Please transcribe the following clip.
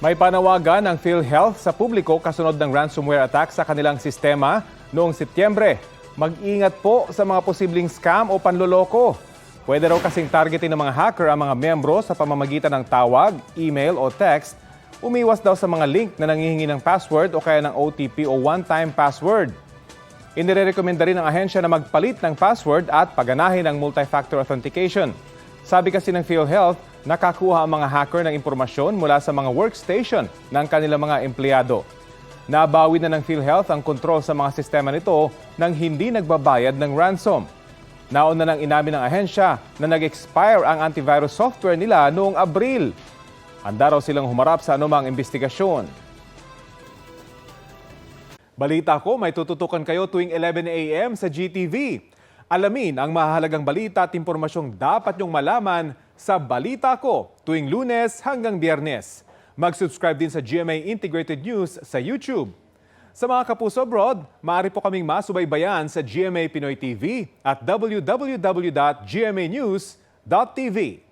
May panawagan ng PhilHealth sa publiko kasunod ng ransomware attack sa kanilang sistema noong Setyembre. Mag-ingat po sa mga posibleng scam o panloloko. Pwede raw kasing targetin ng mga hacker ang mga miyembro sa pamamagitan ng tawag, email o text. Umiwas daw sa mga link na nangihingi ng password o kaya ng OTP o one-time password. Inirekomenda rin ng ahensya na magpalit ng password at paganahin ang multi-factor authentication. Sabi kasi ng PhilHealth, nakakuha ang mga hacker ng impormasyon mula sa mga workstation ng kanilang mga empleyado. Nabawi na ng PhilHealth ang kontrol sa mga sistema nito nang hindi nagbabayad ng ransom. Nauna nang inamin ng ahensya na nag-expire ang antivirus software nila noong Abril. Handa raw silang humarap sa anumang investigasyon. Balita ko, may tututukan kayo tuwing 11 a.m. sa GTV. Alamin ang mahalagang balita at impormasyong dapat niyong malaman sa Balita Ko tuwing Lunes hanggang Biyernes. Mag-subscribe din sa GMA Integrated News sa YouTube. Sa mga kapuso abroad, maaari po kaming masubaybayan sa GMA Pinoy TV at www.gmanews.tv.